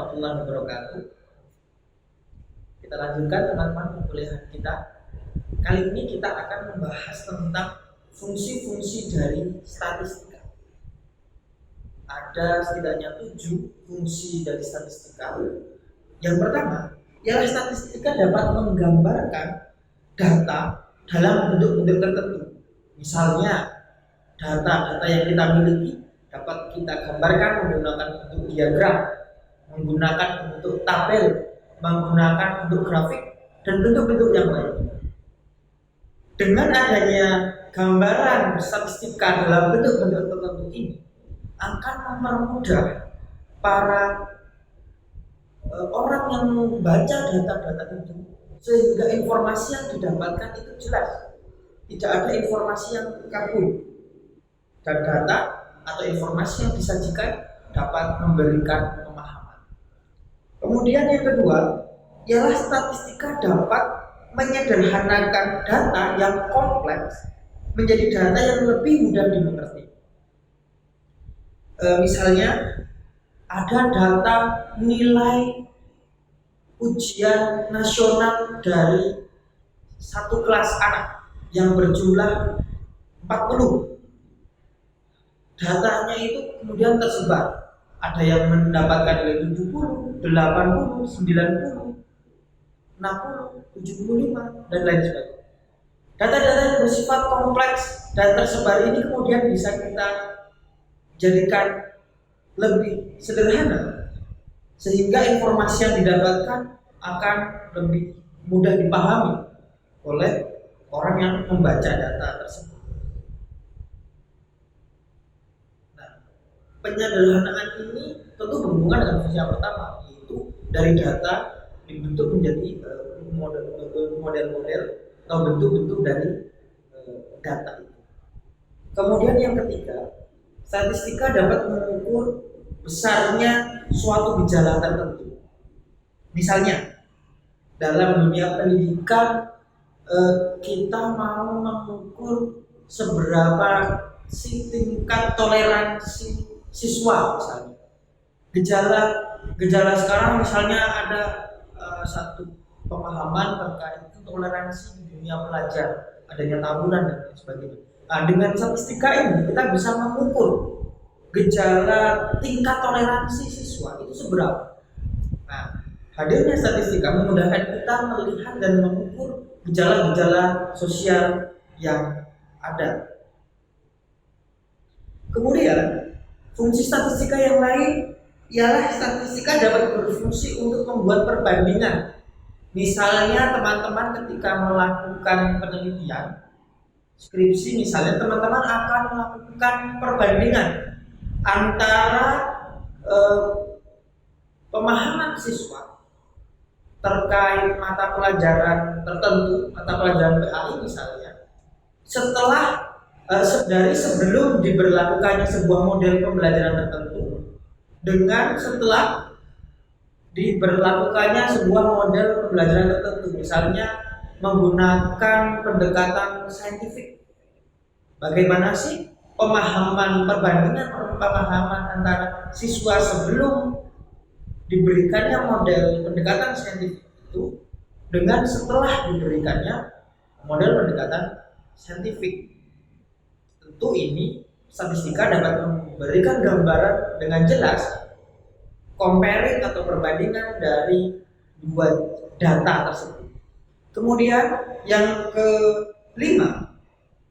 warahmatullahi wabarakatuh. Kita lanjutkan teman-teman perkuliahan kita. Kali ini kita akan membahas tentang fungsi-fungsi dari statistika. Ada setidaknya 7 fungsi dari statistika. Yang pertama, ialah statistika dapat menggambarkan data dalam bentuk-bentuk tertentu. Misalnya, data-data yang kita miliki dapat kita gambarkan menggunakan bentuk diagram, menggunakan bentuk tabel, menggunakan bentuk grafik, dan bentuk-bentuk yang lain. Dengan adanya gambaran statistika dalam bentuk-bentuk tertentu ini akan mempermudah para orang yang membaca data-data itu, sehingga informasi yang didapatkan itu jelas, tidak ada informasi yang kabur, dan data atau informasi yang disajikan dapat memberikan pemahaman. Kemudian yang kedua, ialah statistika dapat menyederhanakan data yang kompleks menjadi data yang lebih mudah dimengerti. Misalnya ada data nilai ujian nasional dari satu kelas anak yang berjumlah 40. Datanya itu kemudian tersebar. Ada yang mendapatkan nilai 70, 80, 90, 60, 75, dan lain sebagainya. Data-data yang bersifat kompleks dan tersebar ini kemudian bisa kita jadikan lebih sederhana, sehingga informasi yang didapatkan akan lebih mudah dipahami oleh orang yang membaca data tersebut. Nah, penyederhanaan ini tentu berhubungan dengan fungsi yang pertama, yaitu dari data dibentuk menjadi model-model atau bentuk-bentuk dari data itu. Kemudian yang ketiga, statistika dapat mengukur besarnya suatu gejala tertentu. Misalnya, dalam dunia pendidikan kita mau mengukur seberapa tingkat toleransi siswa misalnya. Gejala sekarang misalnya ada satu pemahaman terkait toleransi di dunia pelajar, adanya tawuran dan lain sebagainya. Nah, dengan statistika ini kita bisa mengukur gejala tingkat toleransi siswa itu seberapa. Nah, hadirnya statistika memudahkan kita melihat dan mengukur gejala-gejala sosial yang ada. Kemudian, fungsi statistika yang lain ialah statistika dapat berfungsi untuk membuat perbandingan. Misalnya teman-teman ketika melakukan penelitian skripsi, misalnya teman-teman akan melakukan perbandingan antara pemahaman siswa terkait mata pelajaran tertentu, mata pelajaran PAI misalnya, setelah dari sebelum diberlakukannya sebuah model pembelajaran tertentu dengan setelah diberlakukannya sebuah model pembelajaran tertentu, misalnya menggunakan pendekatan saintifik. Bagaimana sih pemahaman pemahaman antara siswa sebelum diberikannya model pendekatan saintifik itu dengan setelah diberikannya model pendekatan saintifik. Tentu ini statistika dapat memberikan gambaran dengan jelas, comparing atau perbandingan dari dua data tersebut. Kemudian yang kelima,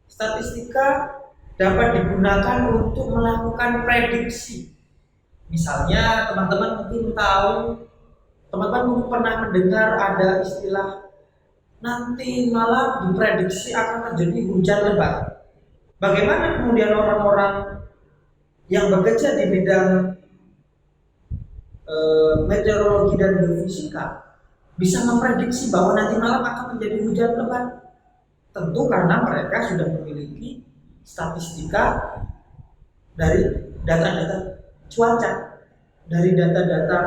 statistika dapat digunakan untuk melakukan prediksi. Misalnya teman-teman mungkin tahu, teman-teman mungkin pernah mendengar ada istilah nanti malam diprediksi akan terjadi hujan lebat. Bagaimana kemudian orang-orang yang bekerja di bidang meteorologi dan geofisika bisa memprediksi bahwa nanti malam akan terjadi hujan lebat? Tentu karena mereka sudah memiliki statistika dari data-data cuaca, dari data-data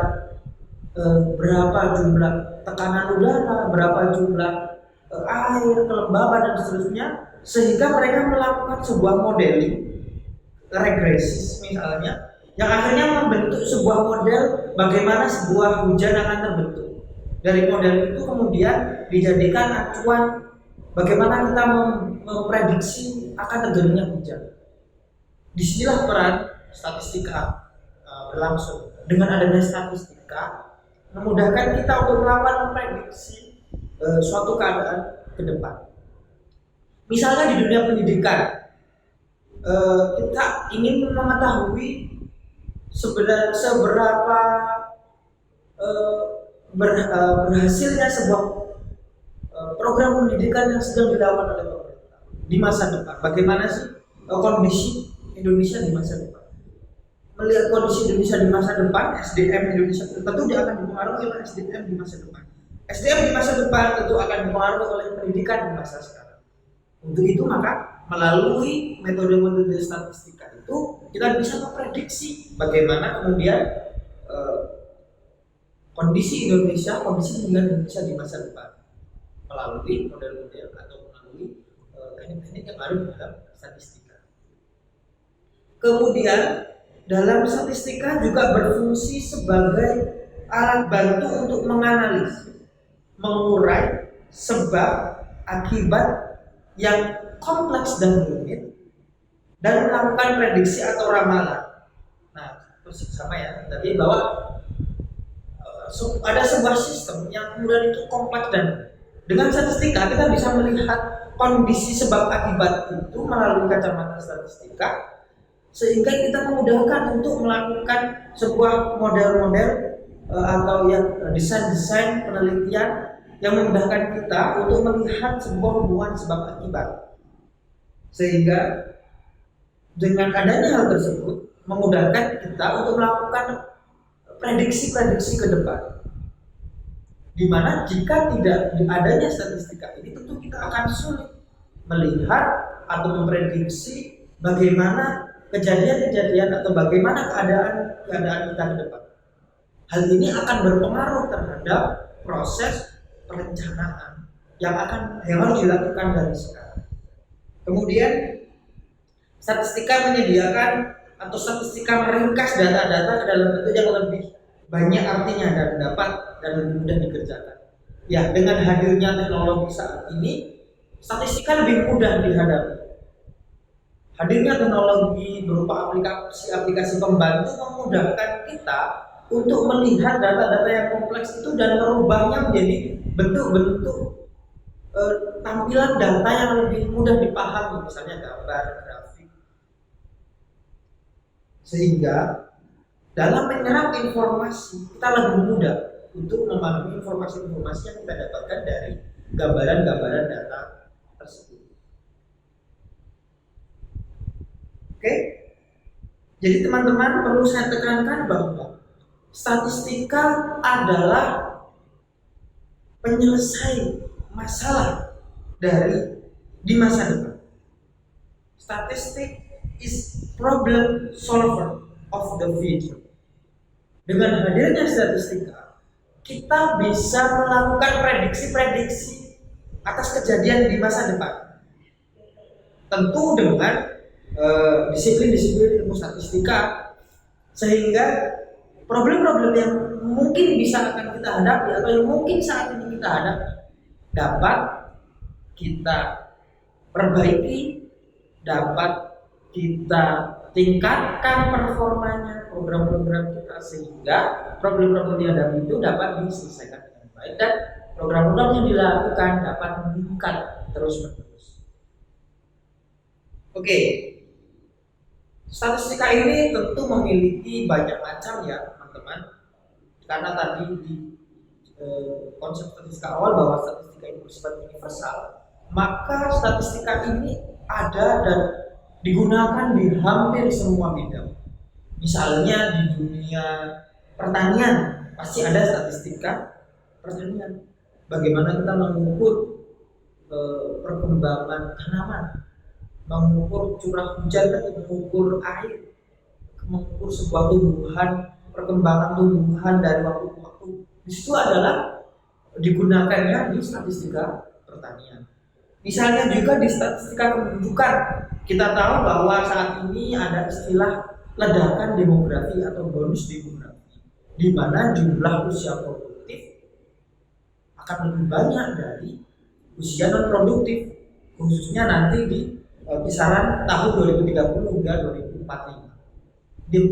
berapa jumlah tekanan udara, berapa jumlah air, kelembaban dan seterusnya, sehingga mereka melakukan sebuah modeling regresis misalnya yang akhirnya membentuk sebuah model bagaimana sebuah hujan akan terbentuk. Dari model itu kemudian dijadikan acuan bagaimana kita memprediksi akan terjadinya hujan. Disinilah peran statistika berlangsung. Dengan adanya statistika memudahkan kita untuk melakukan memprediksi suatu keadaan ke depan. Misalnya di dunia pendidikan, kita ingin mengetahui seberapa berhasilnya sebuah program pendidikan yang sedang dilakukan oleh pemerintah di masa depan. Bagaimana sih kondisi Indonesia di masa depan? Melihat kondisi Indonesia di masa depan, SDM Indonesia tentu dia akan dipengaruhi oleh SDM di masa depan. SDM di masa depan tentu akan dipengaruhi oleh pendidikan di masa sekarang. Untuk itu maka melalui metode-metode statistika itu kita bisa memprediksi bagaimana kemudian kondisi pendidikan Indonesia di masa depan melalui model-model atau melalui teknik-teknik yang ada di dalam statistika. Kemudian dalam statistika juga berfungsi sebagai alat bantu untuk menganalisis, mengurai sebab akibat yang kompleks dan rumit dan melakukan prediksi atau ramalan. Nah, persis sama ya, tadi bahwa ada sebuah sistem yang kemudian itu kompleks dan dengan statistika kita bisa melihat kondisi sebab akibat itu melalui kacamata statistika sehingga kita memudahkan untuk melakukan sebuah model-model atau yang desain-desain penelitian yang memudahkan kita untuk melihat sebuah hubungan sebab akibat, sehingga dengan adanya hal tersebut memudahkan kita untuk melakukan prediksi-prediksi ke depan, di mana jika tidak adanya statistika ini tentu kita akan sulit melihat atau memprediksi bagaimana kejadian-kejadian atau bagaimana keadaan kita ke depan. Hal ini akan berpengaruh terhadap proses perencanaan yang harus dilakukan dari sekarang. Kemudian statistika menyediakan atau statistika meringkas data-data ke dalam bentuk yang lebih banyak artinya dan dapat dan lebih mudah dikerjakan. Ya, dengan hadirnya teknologi saat ini, statistika lebih mudah dihadapi. Hadirnya teknologi berupa aplikasi pembantu memudahkan kita untuk melihat data-data yang kompleks itu dan merubahnya menjadi bentuk-bentuk tampilan data yang lebih mudah dipahami, misalnya gambar, grafik. Sehingga dalam menyerap informasi kita lebih mudah untuk memahami informasi-informasi yang kita dapatkan dari gambaran-gambaran data tersebut. Oke? Jadi teman-teman perlu saya tekankan bahwa statistika adalah penyelesai masalah di masa depan. Statistik is problem solver of the future. Dengan hadirnya statistika, kita bisa melakukan prediksi-prediksi atas kejadian di masa depan. Tentu dengan disiplin-disiplin ilmu statistika, sehingga problem-problem yang mungkin bisa akan kita hadapi atau yang mungkin saat ini kita hadapi dapat kita perbaiki, dapat kita tingkatkan performanya program-program kita sehingga problem-problem yang dihadapi itu dapat diselesaikan dengan baik dan program-program yang dilakukan dapat meningkat terus-menerus. Oke. Statistika ini tentu memiliki banyak macam ya teman-teman, karena tadi di konsep statistika awal bahwa statistika ini bersifat universal, maka statistika ini ada dan digunakan di hampir semua bidang. Misalnya di dunia pertanian pasti ada statistika pertanian, bagaimana kita mengukur perkembangan tanaman, mengukur curah hujan, mengukur air, mengukur sebuah tumbuhan, perkembangan tumbuhan dari waktu ke waktu. Di situ adalah digunakannya di statistika pertanian. Misalnya juga di statistika kependudukan, kita tahu bahwa saat ini ada istilah ledakan demografi atau bonus demografi, di mana jumlah usia produktif akan lebih banyak dari usia non produktif, khususnya nanti di kisaran tahun 2030 hingga 2045.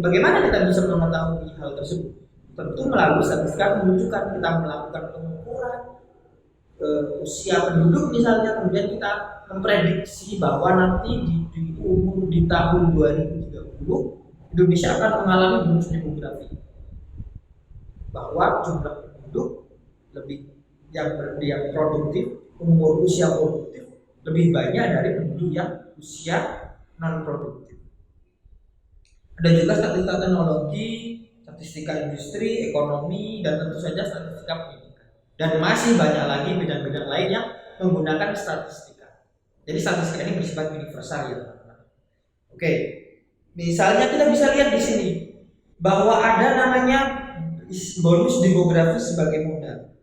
Bagaimana kita bisa mengetahui hal tersebut? Tentu melalui statistika menunjukkan kita melakukan pengukuran usia penduduk misalnya, kemudian kita memprediksi bahwa nanti di tahun 2030 Indonesia akan mengalami bonus demografi, bahwa jumlah penduduk lebih yang produktif, umur usia produktif lebih banyak dari penduduk yang usia non produktif. Ada juga statistika teknologi, statistika industri, ekonomi, dan tentu saja statistika pendidikan. Dan masih banyak lagi bidang-bidang lain yang menggunakan statistika. Jadi statistika ini bersifat universal ya teman-teman. Oke, misalnya kita bisa lihat di sini bahwa ada namanya bonus demografi sebagai modal.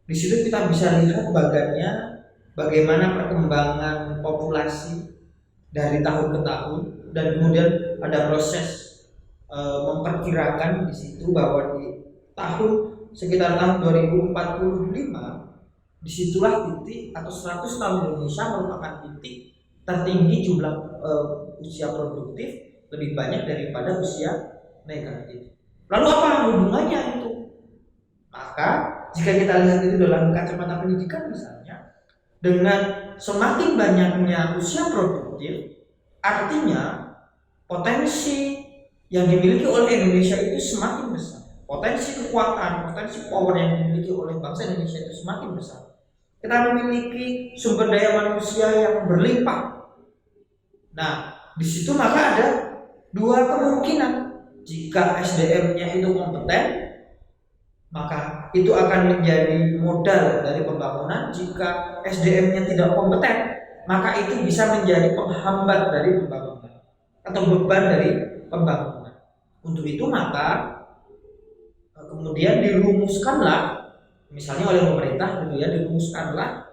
Di situ kita bisa lihat bagaimana perkembangan populasi dari tahun ke tahun, dan kemudian ada proses memperkirakan di situ bahwa di sekitar tahun 2045 disitulah titik atau 100 tahun Indonesia merupakan titik tertinggi jumlah usia produktif lebih banyak daripada usia negatif. Lalu apa hubungannya itu? Maka jika kita lihat itu dalam kacamata pendidikan misalnya, dengan semakin banyaknya usia produktif, artinya potensi yang dimiliki oleh Indonesia itu semakin besar. Potensi kekuatan, potensi power yang dimiliki oleh bangsa Indonesia itu semakin besar. Kita memiliki sumber daya manusia yang berlimpah. Nah, di situ maka ada dua kemungkinan. Jika SDM-nya itu kompeten, maka itu akan menjadi modal dari pembangunan. Jika SDM-nya tidak kompeten, maka itu bisa menjadi penghambat dari pembangunan atau beban dari pembangunan. Untuk itu maka kemudian dirumuskanlah, misalnya oleh pemerintah gitu ya, dirumuskanlah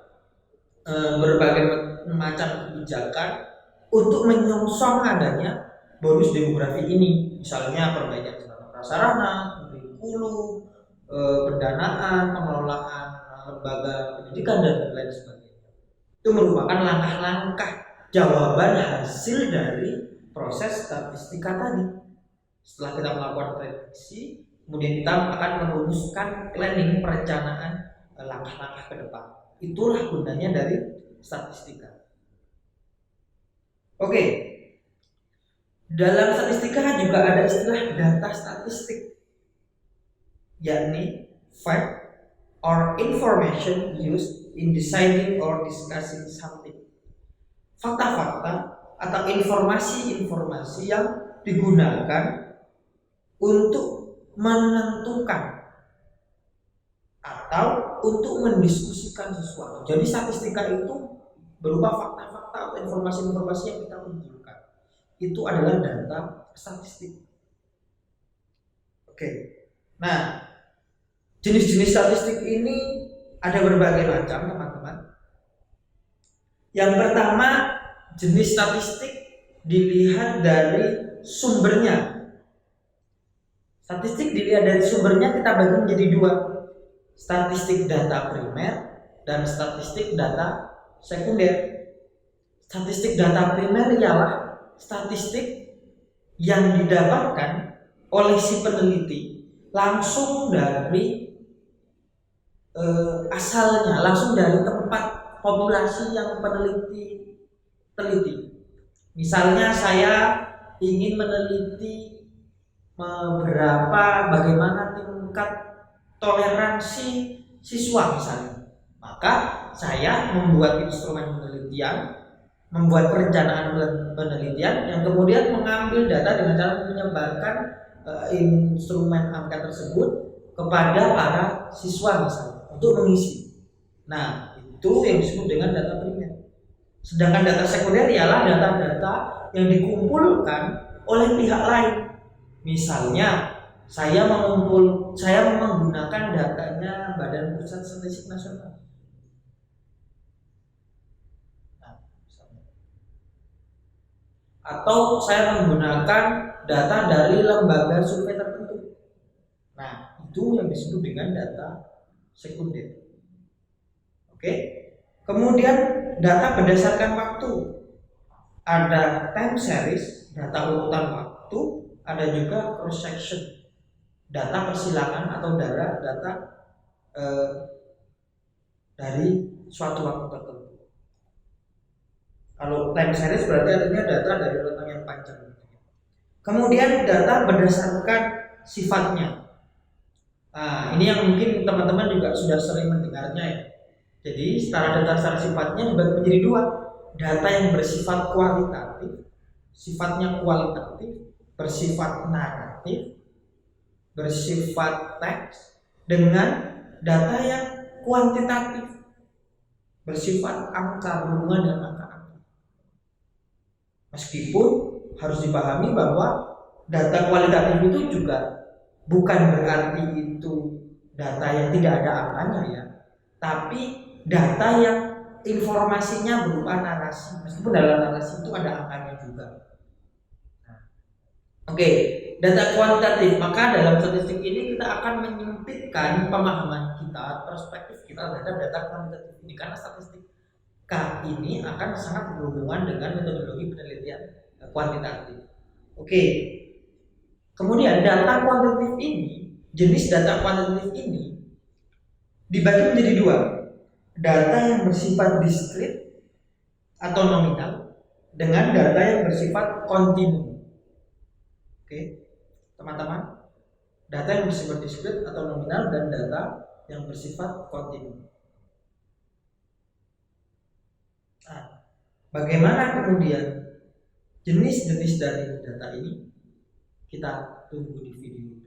berbagai macam kebijakan untuk menyongsong adanya bonus demografi ini. Misalnya perbaikan sarana prasarana, kurikulum, pendanaan, pengelolaan lembaga pendidikan dan lain sebagainya. Itu merupakan langkah-langkah jawaban hasil dari proses statistika tadi. Setelah kita melakukan prediksi, kemudian kita akan merumuskan planning, perencanaan langkah-langkah ke depan. Itulah gunanya dari statistika. Oke. Dalam statistika juga ada istilah data statistik, yakni fact or information used in deciding or discussing something. Fakta-fakta atau informasi-informasi yang digunakan untuk menentukan atau untuk mendiskusikan sesuatu. Jadi statistika itu berupa fakta-fakta atau informasi-informasi yang kita kumpulkan. Itu adalah data statistik. Oke. Nah, jenis-jenis statistik ini ada berbagai macam, teman-teman. Yang pertama, jenis statistik dilihat dari sumbernya. Statistik dilihat dari sumbernya kita bagi menjadi dua. Statistik data primer dan statistik data sekunder. Statistik data primer ialah statistik yang didapatkan oleh si peneliti langsung dari asalnya, langsung dari tempat populasi yang peneliti teliti. Misalnya saya ingin meneliti bagaimana tingkat toleransi siswa misalnya, maka saya membuat instrumen penelitian, membuat perencanaan penelitian yang kemudian mengambil data dengan cara menyebarkan instrumen angka tersebut kepada para siswa misalnya untuk mengisi. Nah, itu yang disebut dengan data primer. Sedangkan data sekunder ialah data-data yang dikumpulkan oleh pihak lain. Misalnya saya menggunakan datanya Badan Pusat Statistik Nasional. Nah, atau saya menggunakan data dari lembaga survei tertentu. Nah, itu yang disebut dengan data sekunder. Oke. Kemudian data berdasarkan waktu. Ada time series, data urutan waktu, ada juga cross section, data persilangan atau data dari suatu waktu tertentu. Kalau time series berarti artinya data dari urutan yang panjang. Kemudian data berdasarkan sifatnya. Nah, ini yang mungkin teman-teman juga sudah sering mendengarnya ya. Jadi secara data secara sifatnya dibagi menjadi dua. Data yang bersifat kualitatif, sifatnya kualitatif, bersifat naratif, bersifat teks, dengan data yang kuantitatif, bersifat angka, berhubungan dengan angka-angka. Meskipun harus dipahami bahwa data kualitatif itu juga bukan berarti itu data yang tidak ada angkanya ya, tapi data yang informasinya berupa narasi, meskipun dalam narasi itu ada angkanya juga. Oke, data kuantitatif, maka dalam statistik ini kita akan menyempitkan pemahaman kita, perspektif kita terhadap data kuantitatif ini, karena statistik K ini akan sangat berhubungan dengan metodologi penelitian kuantitatif. Oke, kemudian data kuantitatif ini, jenis data kuantitatif ini dibagi menjadi dua. Data yang bersifat diskrit atau nominal dengan data yang bersifat kontinu. Oke, teman-teman, data yang bersifat diskrit atau nominal dan data yang bersifat kontinu. Nah, bagaimana kemudian jenis-jenis dari data ini? Kita tunggu di video